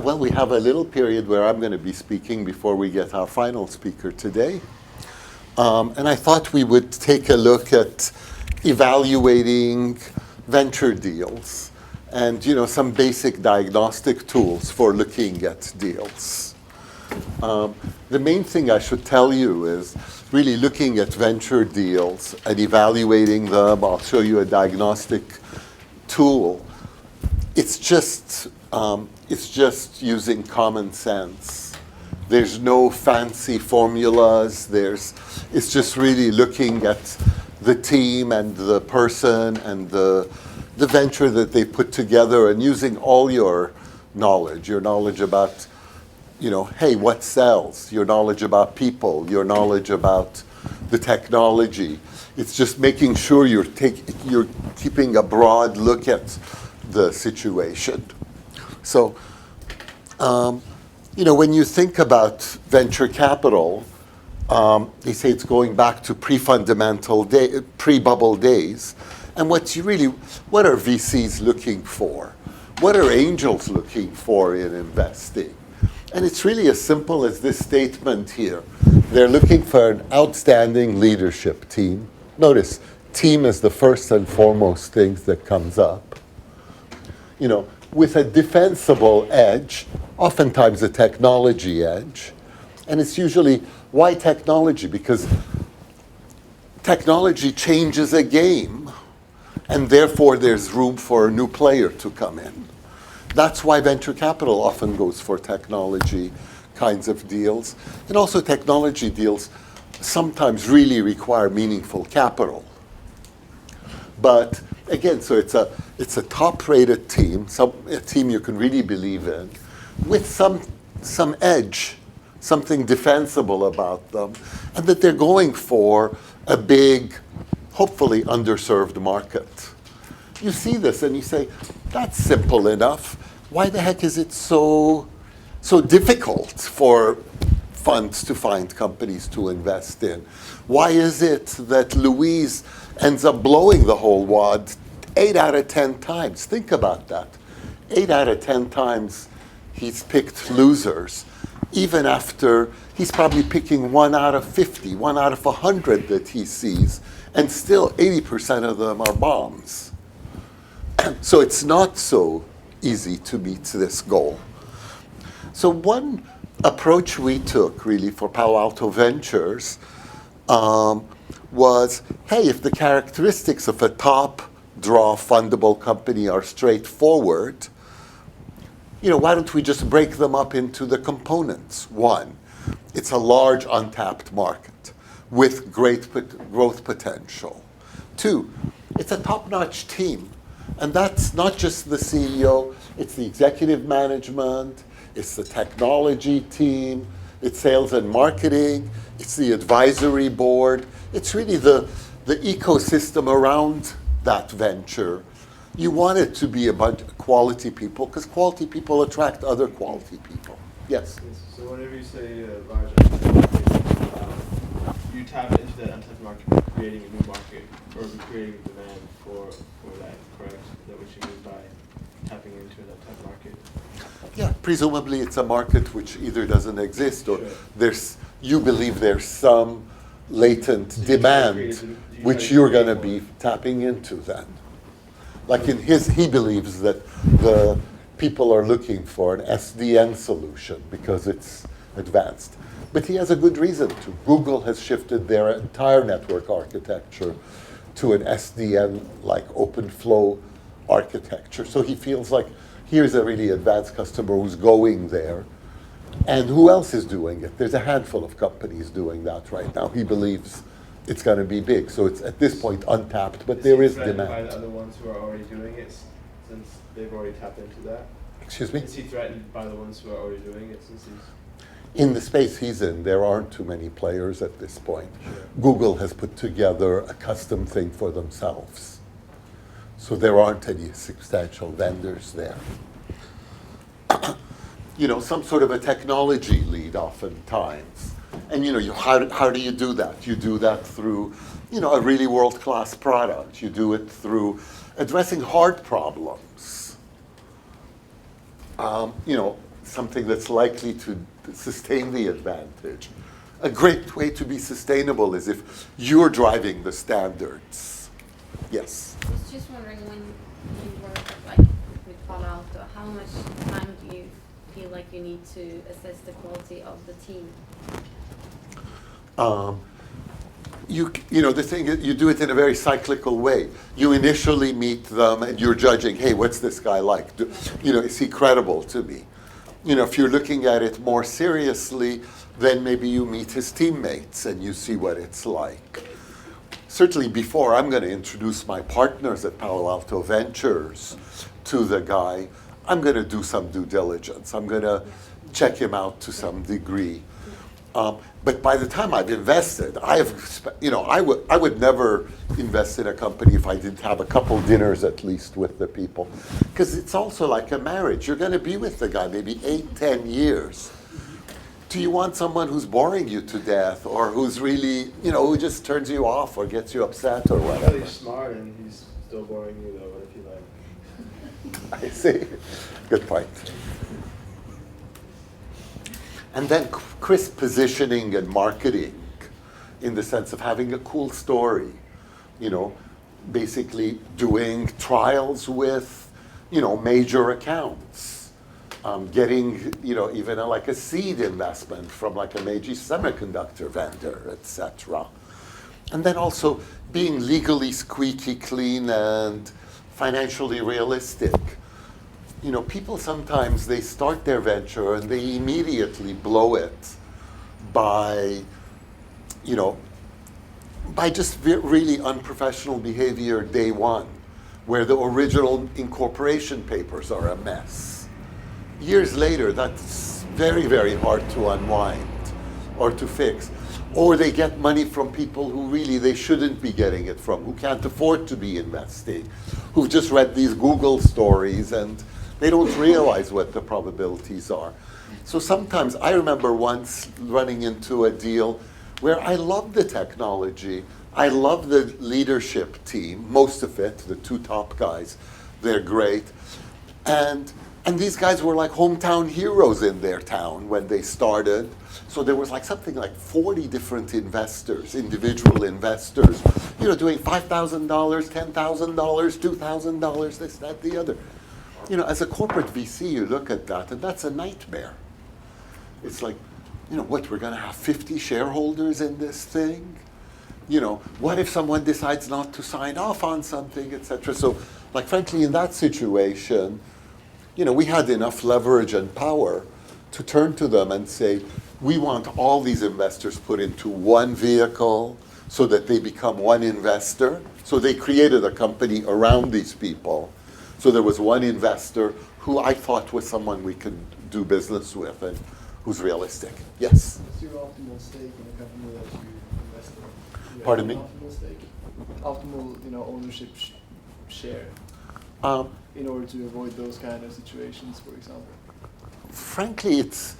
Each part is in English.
Well, we have a little period where I'm going to be speaking before we get our final speaker today. And I thought we would take a look at evaluating venture deals and, some basic diagnostic tools for looking at deals. The main thing I should tell you is really looking at venture deals and evaluating them. I'll show you a diagnostic tool. It's just using common sense. There's no fancy formulas. It's just really looking at the team and the person and the venture that they put together and using all your knowledge about, hey, what sells? Your knowledge about people, your knowledge about the technology. It's just making sure you're keeping a broad look at the situation. So, when you think about venture capital, they say it's going back to pre-bubble days. And what are VCs looking for? What are angels looking for in investing? And it's really as simple as this statement here. They're looking for an outstanding leadership team. Notice, team is the first and foremost thing that comes up. With a defensible edge, oftentimes a technology edge. And it's usually, why technology? Because technology changes a game, and therefore there's room for a new player to come in. That's why venture capital often goes for technology kinds of deals. And also technology deals sometimes really require meaningful capital. But again, so it's a top-rated team, a team you can really believe in, with some edge, something defensible about them, and that they're going for a big, hopefully underserved market. You see this and you say, that's simple enough. Why the heck is it so difficult for funds to find companies to invest in? Why is it that Louise ends up blowing the whole wad 8 out of 10 times? Think about that. 8 out of 10 times he's picked losers, even after he's probably picking 1 out of 50, 1 out of 100 that he sees, and still 80% of them are bombs. So it's not so easy to meet this goal. So one approach we took really for Palo Alto Ventures was, hey, if the characteristics of a top draw fundable company are straightforward, why don't we just break them up into the components? One, it's a large untapped market with great growth potential. Two, it's a top-notch team. And that's not just the CEO, it's the executive management, it's the technology team, it's sales and marketing, it's the advisory board. It's really the ecosystem around that venture. You want it to be a bunch of quality people, because quality people attract other quality people. Yes? So whenever you say large untapped market, you tap into that untapped market, creating a new market, or creating demand for that, correct? Is that what you mean by tapping into that untapped market? Yeah, presumably it's a market which either doesn't exist or Sure. You believe there's some latent demand which you're going to be tapping into then. Like he believes that the people are looking for an SDN solution because it's advanced. But he has a good reason to. Google has shifted their entire network architecture to an SDN, like open flow architecture. So he feels like here's a really advanced customer who's going there. And who else is doing it? There's a handful of companies doing that right now. He believes it's going to be big. So it's at this point untapped, but there is demand. By the other ones who are already doing it, since they've already tapped into that? Excuse me? Is he threatened by the ones who are already doing it since he's... In the space he's in, there aren't too many players at this point. Sure. Google has put together a custom thing for themselves. So there aren't any substantial vendors there. Some sort of a technology lead oftentimes. And how do you do that? You do that through, a really world-class product. You do it through addressing hard problems. something that's likely to sustain the advantage. A great way to be sustainable is if you're driving the standards. Yes? I was just wondering, when you work like with Palo Alto, how much time do you feel like you need to assess the quality of the team? You know, the thing is, you do it in a very cyclical way. You initially meet them and you're judging, hey, what's this guy like? You know, is he credible to me? You know, if you're looking at it more seriously, then maybe you meet his teammates and you see what it's like. Certainly before I'm going to introduce my partners at Palo Alto Ventures to the guy, I'm going to do some due diligence. I'm going to check him out to some degree. But by the time I've invested, I would never invest in a company if I didn't have a couple dinners at least with the people. Because it's also like a marriage. You're going to be with the guy maybe 8, 10 years. Do you want someone who's boring you to death, or who's really, you know, who just turns you off or gets you upset or whatever? He's smart and he's still boring you though. What if you like? I see. Good point. And then crisp positioning and marketing, in the sense of having a cool story, you know, basically doing trials with, you know, major accounts, getting, you know, even like a seed investment from like a major semiconductor vendor, etc. And then also being legally squeaky clean and financially realistic. You know, people sometimes, they start their venture and they immediately blow it by, you know, by just really unprofessional behavior day one, where the original incorporation papers are a mess. Years later, that's very, very hard to unwind or to fix. Or they get money from people who really they shouldn't be getting it from, who can't afford to be investing, who've just read these Google stories and they don't realize what the probabilities are. So sometimes, I remember once running into a deal where I loved the technology, I love the leadership team, most of it, the 2 top guys, they're great. And these guys were like hometown heroes in their town when they started. So there was like something like 40 different investors, individual investors, you know, doing $5,000, $10,000, $2,000, this, that, the other. You know, as a corporate VC, you look at that, and that's a nightmare. It's like, you know, what, we're going to have 50 shareholders in this thing? You know, what if someone decides not to sign off on something, etc.? So, like, frankly, in that situation, you know, we had enough leverage and power to turn to them and say, we want all these investors put into one vehicle so that they become one investor. So they created a company around these people. So there was one investor who I thought was someone we could do business with and who's realistic. Yes? What's your optimal stake in a company that you invest in? Pardon me? Optimal stake? Optimal, you know, ownership share in order to avoid those kind of situations, for example? Frankly, it's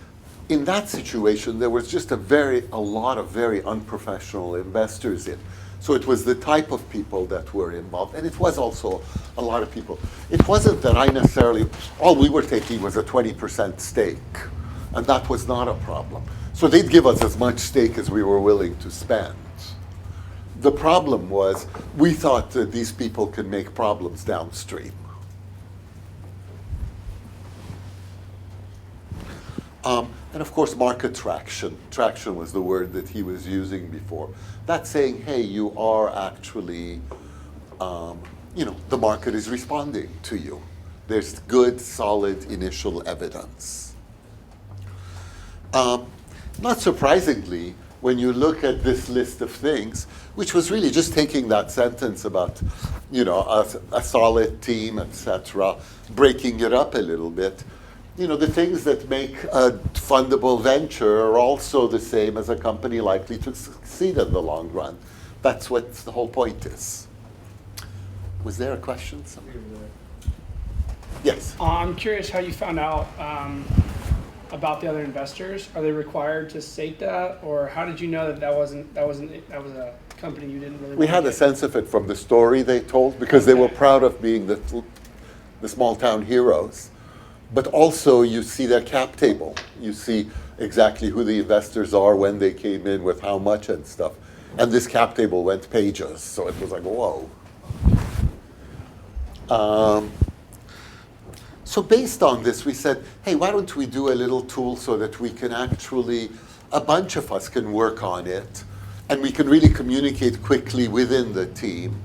in that situation, there was just a lot of very unprofessional investors in. So it was the type of people that were involved, and it was also a lot of people. It wasn't that I necessarily, all we were taking was a 20% stake, and that was not a problem. So they'd give us as much stake as we were willing to spend. The problem was, we thought that these people could make problems downstream. And of course, market traction. Traction was the word that he was using before. That's saying, hey, you are actually, you know, the market is responding to you. There's good, solid initial evidence. Not surprisingly, when you look at this list of things, which was really just taking that sentence about, you know, a solid team, etc., breaking it up a little bit, you know, the things that make a fundable venture are also the same as a company likely to succeed in the long run. That's what the whole point is. Was there a question? Yes. I'm curious how you found out about the other investors. Are they required to state that, or how did you know that that was a company you didn't really? We had a sense of it from the story they told, because they were proud of being the small town heroes. But also you see their cap table. You see exactly who the investors are, when they came in, with how much and stuff. And this cap table went pages, so it was like, whoa. So based on this, we said, hey, why don't we do a little tool so that we can actually, a bunch of us can work on it, and we can really communicate quickly within the team.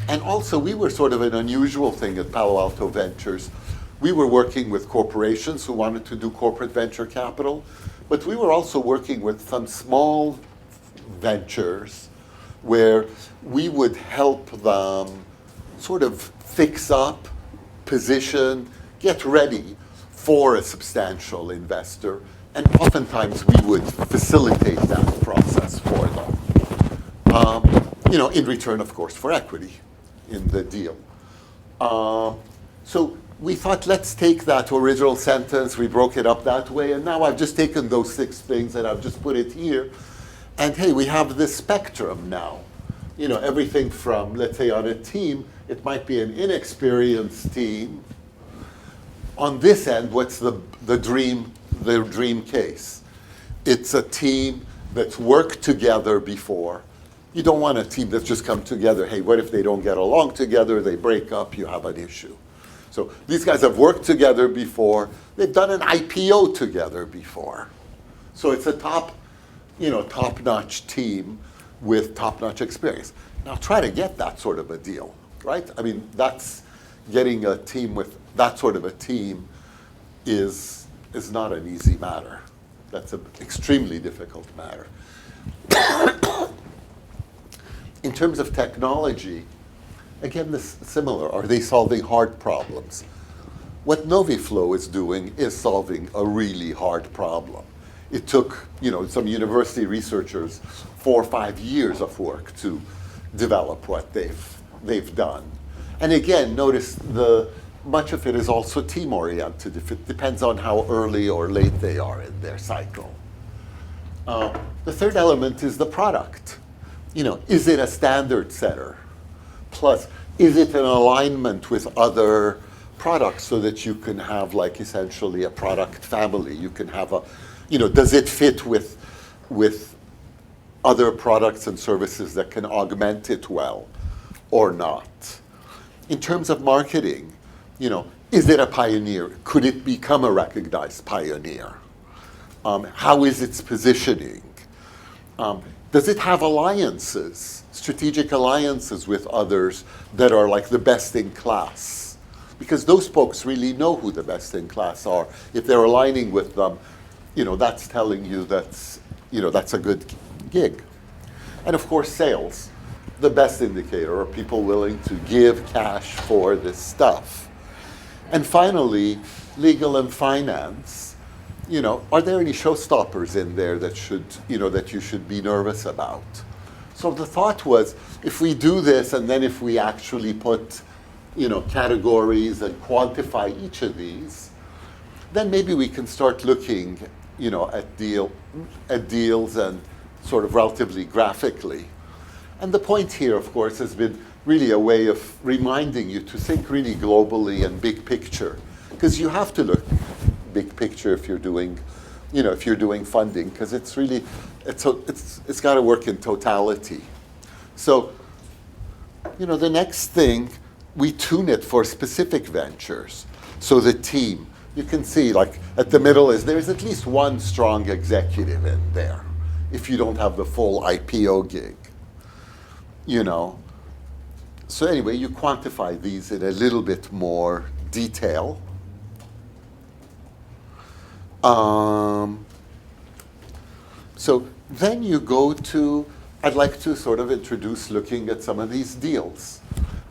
And also, we were sort of an unusual thing at Palo Alto Ventures. We were working with corporations who wanted to do corporate venture capital, but we were also working with some small ventures where we would help them sort of fix up, position, get ready for a substantial investor, and oftentimes we would facilitate that process for them. In return, of course, for equity in the deal. So we thought, let's take that original sentence, we broke it up that way, and now I've just taken those 6 things and I've just put it here. And hey, we have this spectrum now. Everything from, let's say on a team, it might be an inexperienced team. On this end, what's the dream case? It's a team that's worked together before. You don't want a team that's just come together. Hey, what if they don't get along together, they break up, you have an issue. So these guys have worked together before. They've done an IPO together before. So it's a top-notch team with top-notch experience. Now try to get that sort of a deal, right? I mean, that's getting a team with that sort of a team is not an easy matter. That's an extremely difficult matter. In terms of technology, again, this is similar. Are they solving hard problems? What Noviflow is doing is solving a really hard problem. It took, some university researchers 4 or 5 years of work to develop what they've done. And again, notice much of it is also team-oriented. It depends on how early or late they are in their cycle. The third element is the product. Is it a standard setter? Plus, is it an alignment with other products so that you can have essentially a product family? You can have does it fit with other products and services that can augment it well or not? In terms of marketing, is it a pioneer? Could it become a recognized pioneer? How is its positioning? Does it have alliances, strategic alliances with others that are like the best in class? Because those folks really know who the best in class are. If they're aligning with them, that's telling you that's a good gig. And of course, sales, the best indicator. Are people willing to give cash for this stuff? And finally, legal and finance. Are there any showstoppers in there that you should be nervous about? So the thought was, if we do this, and then if we actually put, categories and quantify each of these, then maybe we can start looking, at deals and sort of relatively graphically. And the point here, of course, has been really a way of reminding you to think really globally and big picture, because you have to look big picture if you're doing, funding, because it's got to work in totality. So, the next thing, we tune it for specific ventures. So the team, you can see at the middle there's at least one strong executive in there, if you don't have the full IPO gig, So anyway, you quantify these in a little bit more detail. So then you go to, I'd like to sort of introduce looking at some of these deals.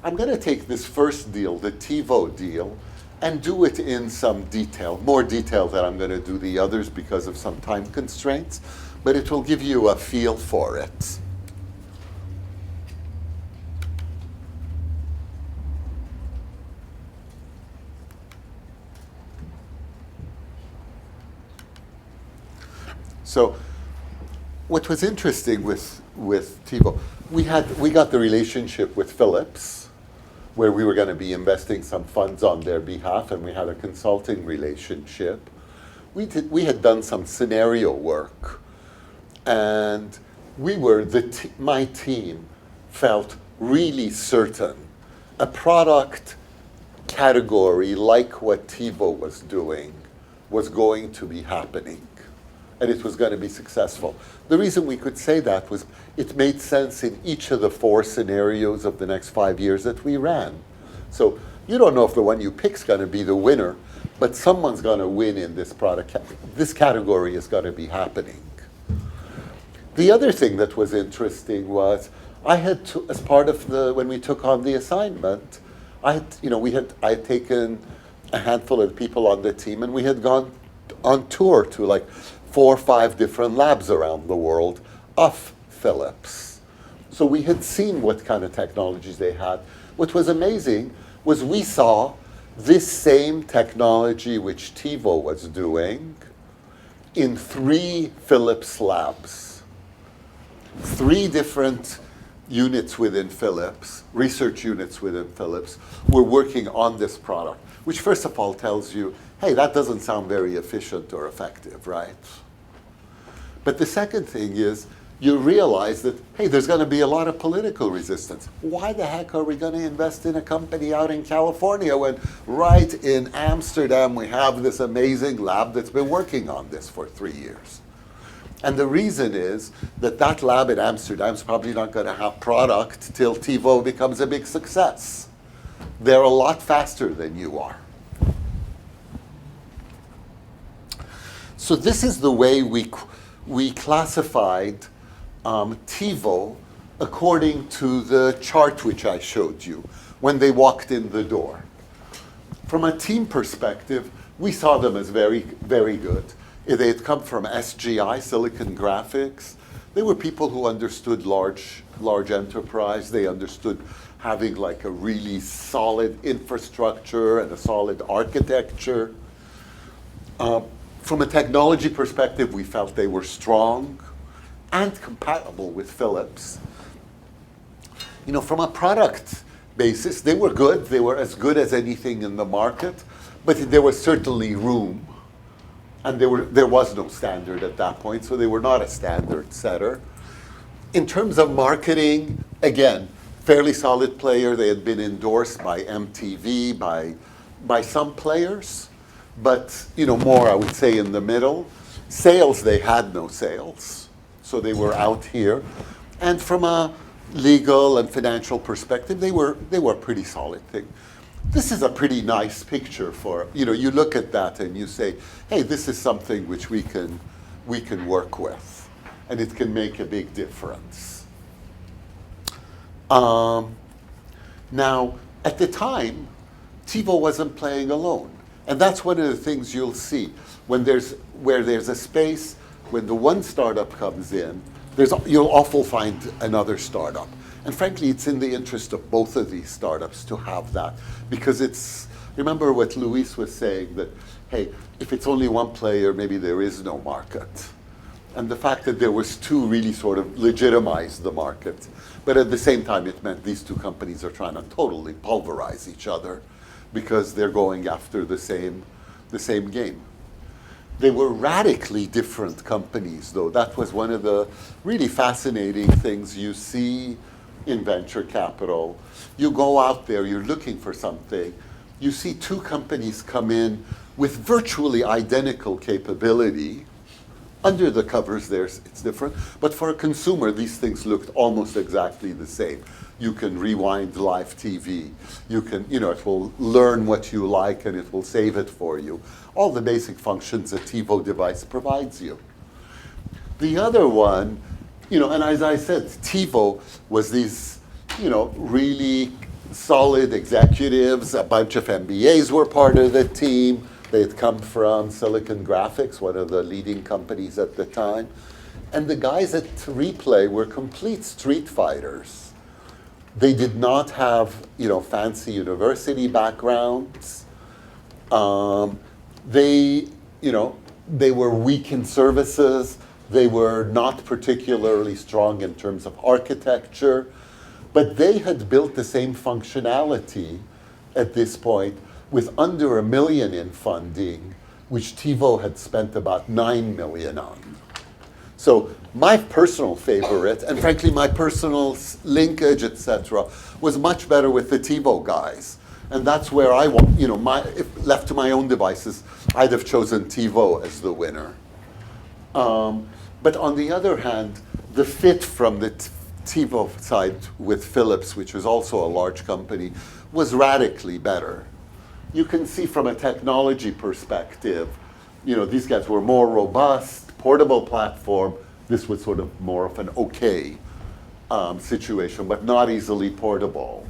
I'm going to take this first deal, the Tivo deal, and do it in some detail, more detail than I'm going to do the others because of some time constraints, but it will give you a feel for it. So what was interesting with Tivo, we got the relationship with Philips. where we were going to be investing some funds on their behalf, and we had a consulting relationship. We had done some scenario work, and my team felt really certain a product category like what Tivo was doing was going to be happening, and it was going to be successful. The reason we could say that was it made sense in each of the 4 scenarios of the next 5 years that we ran. So you don't know if the one you pick is going to be the winner, but someone's going to win in this product. This category is going to be happening. The other thing that was interesting was I had to, as part of when we took on the assignment, I had taken a handful of people on the team, and we had gone on tour to like 4 or 5 different labs around the world of Philips. So we had seen what kind of technologies they had. What was amazing was we saw this same technology which Tivo was doing in 3 Philips labs. 3 different units within Philips, research units within Philips, were working on this product, which first of all tells you, hey, that doesn't sound very efficient or effective, right? But the second thing is, you realize that, hey, there's going to be a lot of political resistance. Why the heck are we going to invest in a company out in California when right in Amsterdam we have this amazing lab that's been working on this for 3 years? And the reason is that that lab in Amsterdam is probably not going to have product till Tivo becomes a big success. They're a lot faster than you are. So this is the way we classified Tivo according to the chart which I showed you when they walked in the door. From a team perspective, we saw them as very, very good. They had come from SGI, Silicon Graphics. They were people who understood large enterprise. They understood having like a really solid infrastructure and a solid architecture. From a technology perspective, we felt they were strong and compatible with Philips. You know, from a product basis, they were good. They were as good as anything in the market, but there was certainly room. And there was no standard at that point, so they were not a standard setter. In terms of marketing, again, fairly solid player. They had been endorsed by MTV, by some players, but more, I would say, in the middle. Sales, they had no sales, so they were out here. And from a legal and financial perspective, they were a pretty solid thing. This is a pretty nice picture for, you look at that and you say, hey, this is something which we can work with, and it can make a big difference. Now, at the time, Tivo wasn't playing alone. And that's one of the things you'll see. Where there's a space, when the one startup comes in, you'll often find another startup. And frankly, it's in the interest of both of these startups to have that. Because remember what Luis was saying, that, hey, if it's only one player, maybe there is no market. And the fact that there was 2 really sort of legitimized the market. But at the same time, it meant these 2 companies are trying to totally pulverize each other because they're going after the same game. They were radically different companies, though. That was one of the really fascinating things you see in venture capital. You go out there, you're looking for something. You see 2 companies come in with virtually identical capability. Under the covers, it's different. But for a consumer, these things looked almost exactly the same. You can rewind live TV. You can, it will learn what you like and it will save it for you. All the basic functions a Tivo device provides you. The other one, and as I said, Tivo was these, really solid executives. A bunch of MBAs were part of the team. They had come from Silicon Graphics, one of the leading companies at the time. And the guys at Replay were complete street fighters. They did not have, fancy university backgrounds. They were weak in services. They were not particularly strong in terms of architecture. But they had built the same functionality at this point with under $1 million in funding, which Tivo had spent about $9 million on. So my personal favorite, and frankly my personal linkage, etc., was much better with the Tivo guys. And that's where I want, you know, if left to my own devices, I'd have chosen Tivo as the winner. But on the other hand, the fit from the Tivo side with Philips, which was also a large company, was radically better. You can see from a technology perspective, you know, these guys were more robust, portable platform. This was sort of more of an okay situation, but not easily portable.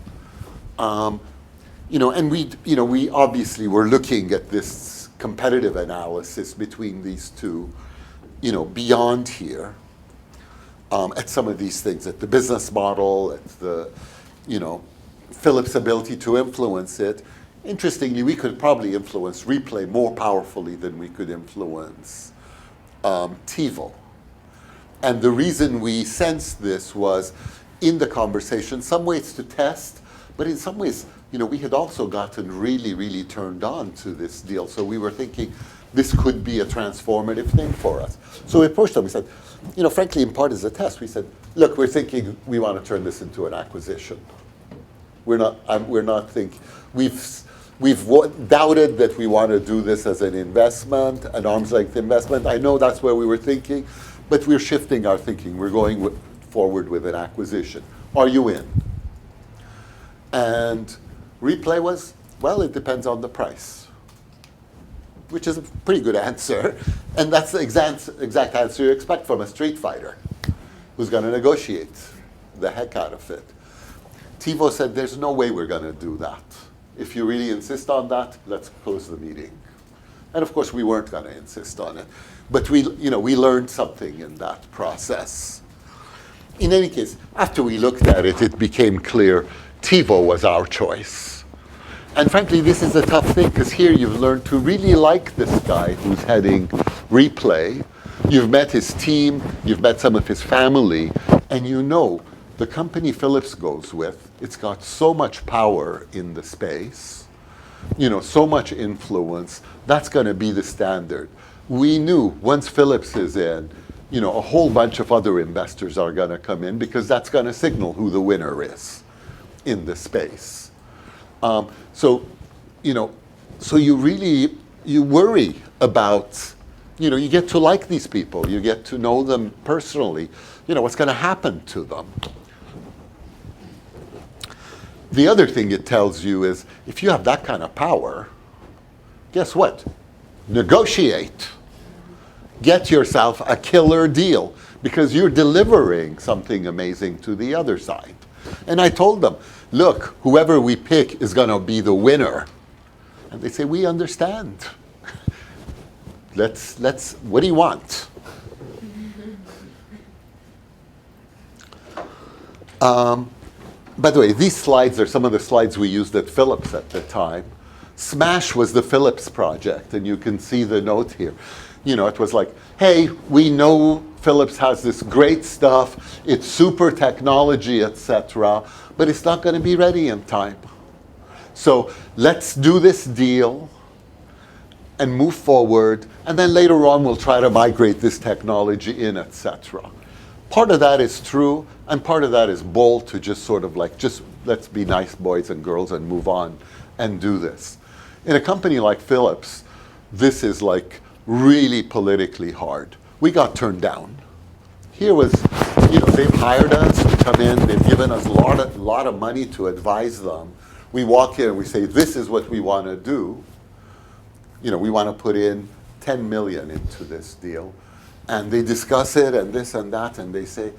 You know, and we obviously were looking at this competitive analysis between these two, you know, beyond here, at some of these things, at the business model, at the, you know, Philips' ability to influence it. Interestingly, we could probably influence replay more powerfully than we could influence Tivo. And the reason we sensed this was in the conversation, some ways to test, but in some ways, you know, we had also gotten really, really turned on to this deal. So we were thinking this could be a transformative thing for us. So we approached them, we said, you know, frankly, in part as a test, we said, look, we're thinking we want to turn this into an acquisition. We're not thinking, we've doubted that we want to do this as an investment, an arm's length investment. I know that's where we were thinking, but we're shifting our thinking. We're going forward with an acquisition. Are you in? And replay was, well, it depends on the price, which is a pretty good answer. And that's the exact answer you expect from a street fighter who's going to negotiate the heck out of it. Tivo said, there's no way we're going to do that. If you really insist on that, let's close the meeting. And of course, we weren't going to insist on it. But we learned something in that process. In any case, after we looked at it, it became clear Tivo was our choice. And frankly, this is a tough thing, because here you've learned to really like this guy who's heading replay. You've met his team, you've met some of his family, and you know the company Philips goes with, it's got so much power in the space, you know, so much influence, that's going to be the standard. We knew once Philips is in, you know, a whole bunch of other investors are going to come in, because that's going to signal who the winner is in the space. So you worry about, you know, you get to like these people, you get to know them personally, you know, what's going to happen to them. The other thing it tells you is, if you have that kind of power, guess what? Negotiate. Get yourself a killer deal, because you're delivering something amazing to the other side. And I told them, look, whoever we pick is going to be the winner. And they say, we understand. What do you want? By the way, these slides are some of the slides we used at Philips at the time. SMASH was the Philips project, and you can see the note here. You know, it was like, hey, we know Philips has this great stuff, it's super technology, etc., but it's not going to be ready in time. So let's do this deal and move forward, and then later on we'll try to migrate this technology in, etc. Part of that is true, and part of that is bold to just sort of like, just let's be nice boys and girls and move on and do this. In a company like Philips, this is like really politically hard. We got turned down. Here was, you know, they've hired us to come in, they've given us a lot of money to advise them. We walk in and we say, this is what we want to do. You know, we want to put in 10 million into this deal. And they discuss it and this and that, and they say,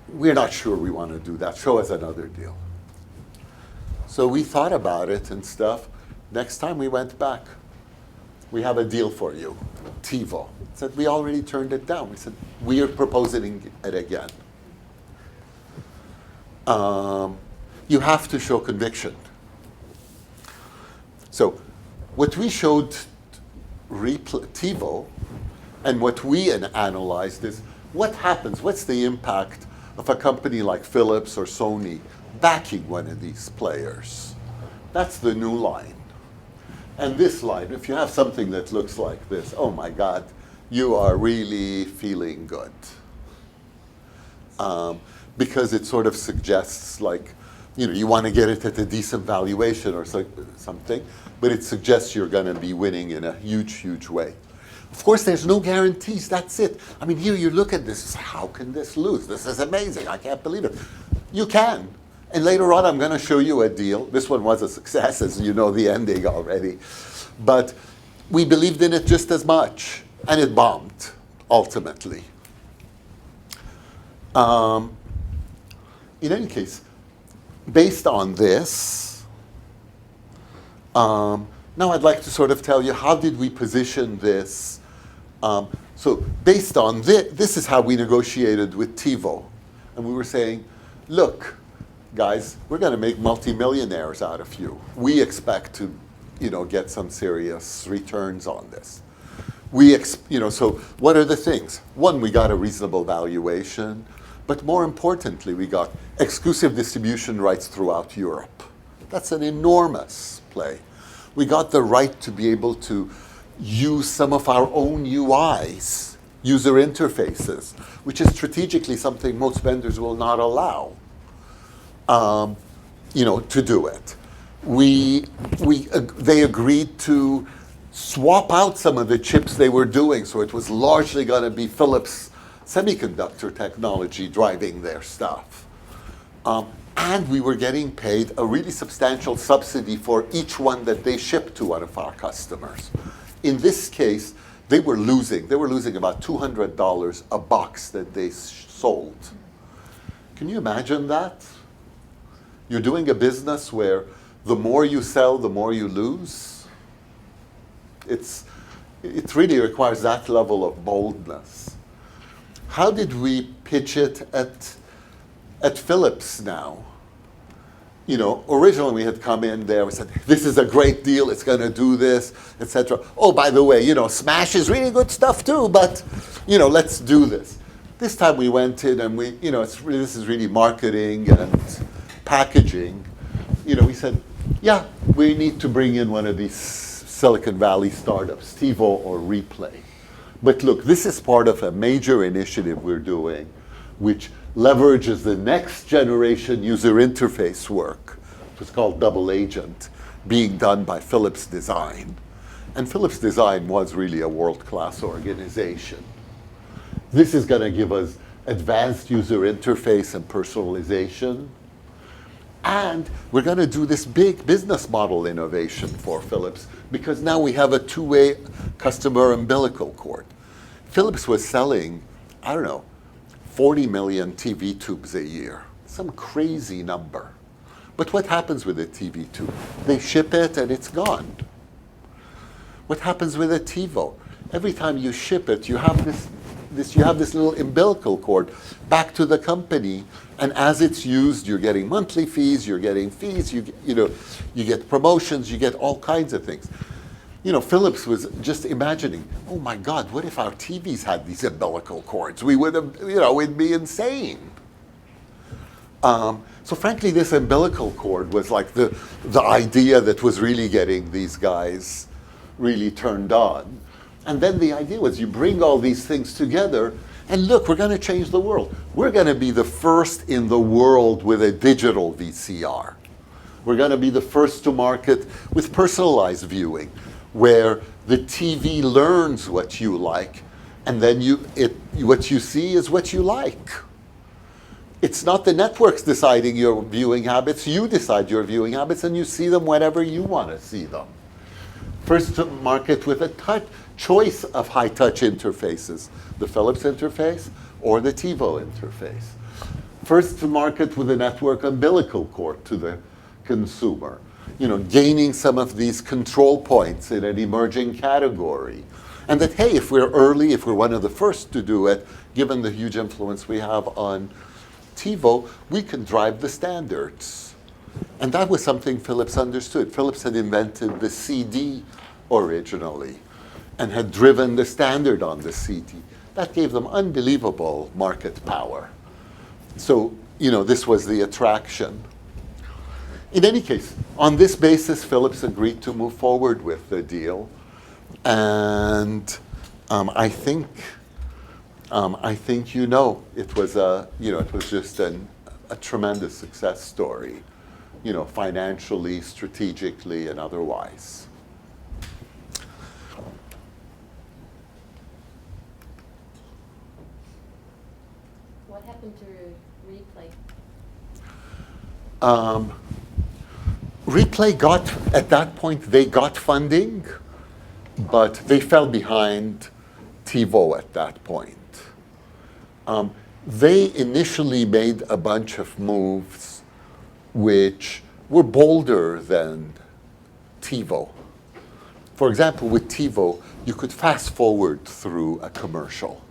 we're not sure we want to do that. Show us another deal. So we thought about it and stuff. Next time we went back, we have a deal for you, Tivo. Said, we already turned it down. We said, we are proposing it again. You have to show conviction. So what we showed Tivo, and what we analyzed is, what happens, what's the impact of a company like Philips or Sony backing one of these players. That's the new line. And this line, if you have something that looks like this, oh my God, you are really feeling good. Because it sort of suggests like, you want to get it at a decent valuation or something, but it suggests you're going to be winning in a huge, huge way. Of course, there's no guarantees. That's it. I mean, here you look at this, how can this lose? This is amazing. I can't believe it. You can. And later on, I'm going to show you a deal. This one was a success, as you know the ending already. But we believed in it just as much, and it bombed, ultimately. In any case, based on this, now I'd like to sort of tell you how did we position this. So based on this is how we negotiated with Tivo. And we were saying, look, guys, we're going to make multimillionaires out of you. We expect to, get some serious returns on this. So what are the things? One, we got a reasonable valuation, but more importantly, we got exclusive distribution rights throughout Europe. That's an enormous play. We got the right to be able to use some of our own UIs, user interfaces, which is strategically something most vendors will not allow. To do it. They agreed to swap out some of the chips they were doing, so it was largely going to be Philips semiconductor technology driving their stuff. And we were getting paid a really substantial subsidy for each one that they shipped to one of our customers. In this case, they were losing about $200 a box that they sold. Can you imagine that? You're doing a business where the more you sell, the more you lose. It really requires that level of boldness. How did we pitch it at Philips now? Originally we had come in there, we said, this is a great deal, it's going to do this, etc. Oh, by the way, Smash is really good stuff too, but, let's do this. This time we went in and this is really marketing and packaging. We said, yeah, we need to bring in one of these Silicon Valley startups, Tivo or Replay. But look, this is part of a major initiative we're doing, which leverages the next generation user interface work. It was called Double Agent, being done by Philips Design. And Philips Design was really a world-class organization. This is going to give us advanced user interface and personalization. And we're going to do this big business model innovation for Philips because now we have a two-way customer umbilical cord. Philips was selling, 40 million TV tubes a year. Some crazy number. But what happens with a TV tube? They ship it and it's gone. What happens with a Tivo? Every time you ship it, you have this little umbilical cord back to the company, and as it's used, you're getting monthly fees, you're getting fees, you get promotions, you get all kinds of things. Philips was just imagining, oh my God, what if our TVs had these umbilical cords? We would have, we'd be insane. So frankly, this umbilical cord was like the idea that was really getting these guys really turned on. And then the idea was you bring all these things together, and look, we're going to change the world. We're going to be the first in the world with a digital VCR. We're going to be the first to market with personalized viewing, where the TV learns what you like, and then what you see is what you like. It's not the networks deciding your viewing habits. You decide your viewing habits, and you see them whenever you want to see them. First to market with a choice of high-touch interfaces, the Philips interface or the Tivo interface. First to market with a network umbilical cord to the consumer. Gaining some of these control points in an emerging category. And that, hey, if we're early, if we're one of the first to do it, given the huge influence we have on Tivo, we can drive the standards. And that was something Philips understood. Philips had invented the CD originally and had driven the standard on the CD. That gave them unbelievable market power. So, this was the attraction. In any case, on this basis, Philips agreed to move forward with the deal, and I think it was it was just a tremendous success story, financially, strategically, and otherwise. What happened to Replay? Replay got, at that point, they got funding, but they fell behind Tivo at that point. They initially made a bunch of moves which were bolder than Tivo. For example, with Tivo, you could fast forward through a commercial.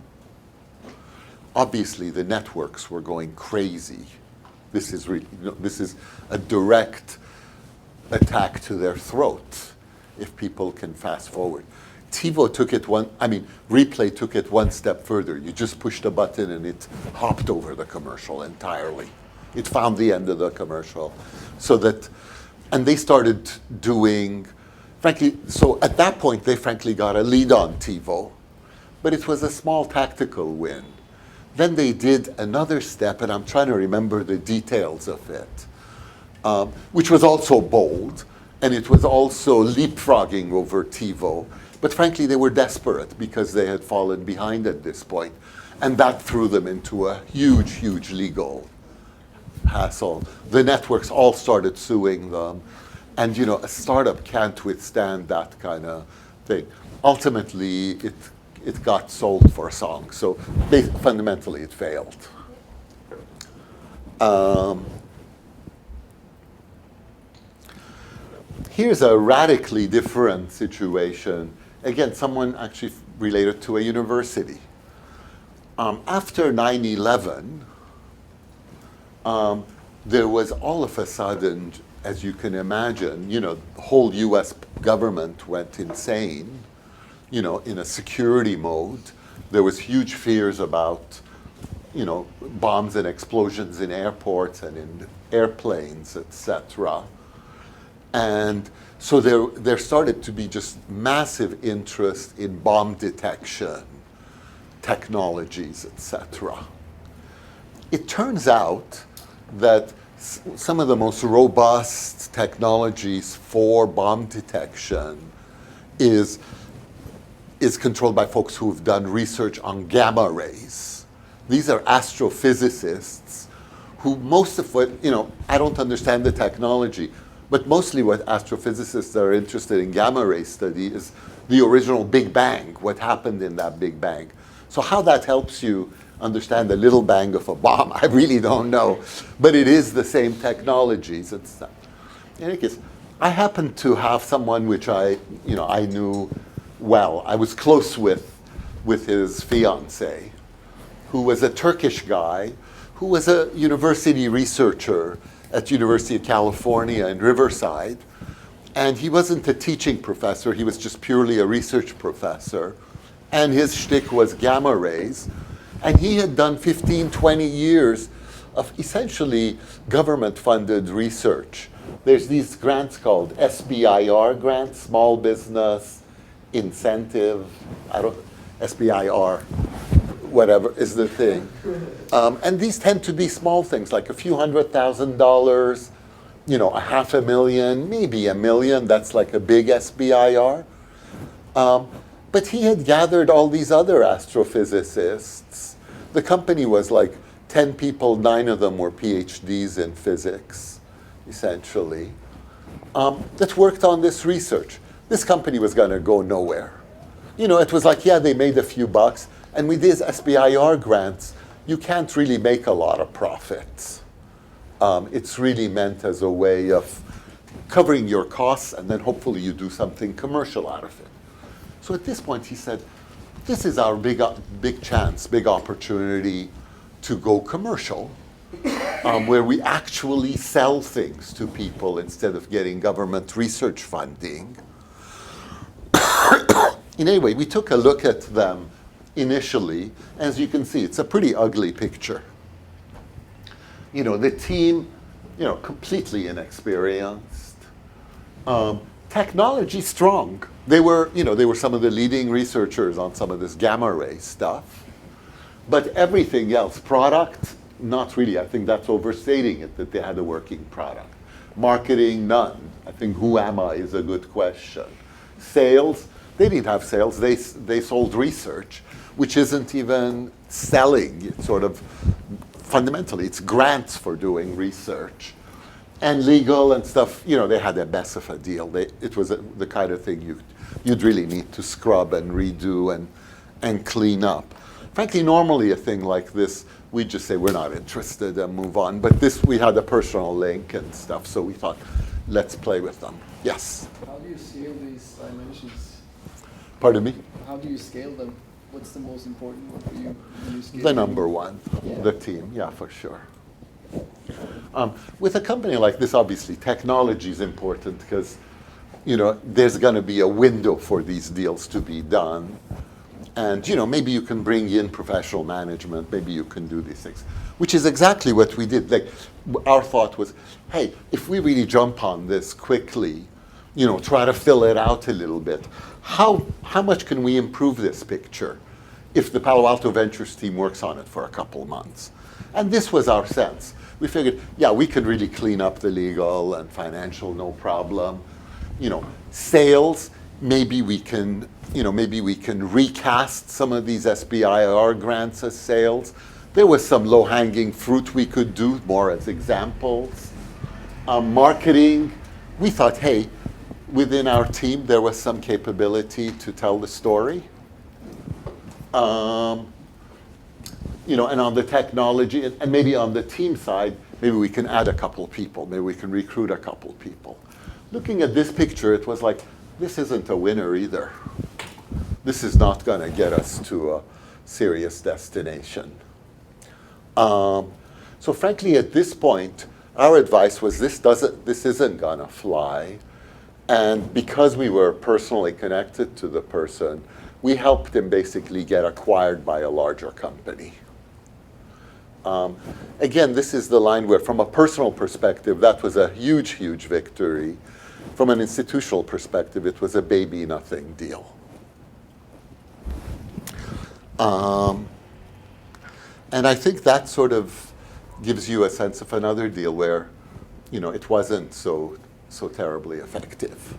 Obviously, the networks were going crazy. This is a direct attack to their throat if people can fast forward. Tivo took it Replay took it one step further. You just pushed a button and it hopped over the commercial entirely. It found the end of the commercial. And they started doing, so at that point they frankly got a lead on Tivo, but it was a small tactical win. Then they did another step, and I'm trying to remember the details of it, which was also bold, and it was also leapfrogging over Tivo. But frankly, they were desperate because they had fallen behind at this point, and that threw them into a huge, huge legal hassle. The networks all started suing them, and a startup can't withstand that kind of thing. Ultimately, it got sold for a song, so fundamentally it failed. Here's a radically different situation. Again, someone actually related to a university. After 9/11, there was all of a sudden, as you can imagine, the whole US government went insane, in a security mode. There was huge fears about, bombs and explosions in airports and in airplanes, etc. And so there started to be just massive interest in bomb detection, technologies, etc. It turns out that some of the most robust technologies for bomb detection is controlled by folks who have done research on gamma rays. These are astrophysicists who most of what, I don't understand the technology, but mostly what astrophysicists are interested in gamma ray study is the original Big Bang, what happened in that Big Bang. So how that helps you understand the little bang of a bomb, I really don't know. But it is the same technologies. In any case, I happen to have someone which I knew well. I was close with his fiancée, who was a Turkish guy, who was a university researcher at University of California in Riverside. And he wasn't a teaching professor, he was just purely a research professor. And his shtick was gamma rays. And he had done 15, 20 years of essentially government-funded research. There's these grants called SBIR grants, Small Business Incentive, SBIR, whatever is the thing. And these tend to be small things, like a few $100,000, $500,000, maybe $1 million. That's like a big SBIR. But he had gathered all these other astrophysicists. The company was like 10 people, 9 of them were PhDs in physics, essentially, that worked on this research. This company was going to go nowhere. It was like, yeah, they made a few bucks. And with these SBIR grants, you can't really make a lot of profits. It's really meant as a way of covering your costs, and then hopefully you do something commercial out of it. So at this point, he said, this is our big chance, big opportunity to go commercial, where we actually sell things to people instead of getting government research funding. Anyway, we took a look at them initially. As you can see, it's a pretty ugly picture. The team completely inexperienced. Technology strong. They were some of the leading researchers on some of this gamma ray stuff. But everything else, product, not really. I think that's overstating it, that they had a working product. Marketing, none. I think who am I is a good question. Sales, they didn't have sales. They sold research, which isn't even selling. It's sort of, fundamentally, it's grants for doing research. And legal and stuff, they had a mess of a deal. It was the kind of thing you'd really need to scrub and redo and clean up. Frankly, normally a thing like this, we'd just say we're not interested and move on. But this, we had a personal link and stuff, so we thought, let's play with them. Yes? How do you scale these dimensions? Pardon me? How do you scale them? What's the most important one for you when you scale The them? number one, Yeah. the team, yeah, for sure. With a company like this, obviously, technology is important because, there's going to be a window for these deals to be done. And, maybe you can bring in professional management, maybe you can do these things, which is exactly what we did. Like, our thought was, hey, if we really jump on this quickly, try to fill it out a little bit, how much can we improve this picture if the Palo Alto Ventures team works on it for a couple of months? And this was our sense. We figured, yeah, we can really clean up the legal and financial, no problem. Sales, maybe we can recast some of these SBIR grants as sales. There was some low-hanging fruit we could do, more as examples. Marketing, we thought, hey, within our team, there was some capability to tell the story. And on the technology, and maybe on the team side, maybe we can add a couple people, maybe we can recruit a couple people. Looking at this picture, it was like, this isn't a winner either. This is not going to get us to a serious destination. So frankly, at this point, our advice was this isn't going to fly. And because we were personally connected to the person, we helped him basically get acquired by a larger company. Again, this is the line where, from a personal perspective, that was a huge, huge victory. From an institutional perspective, it was a baby nothing deal. And I think that sort of gives you a sense of another deal where, it wasn't so terribly effective.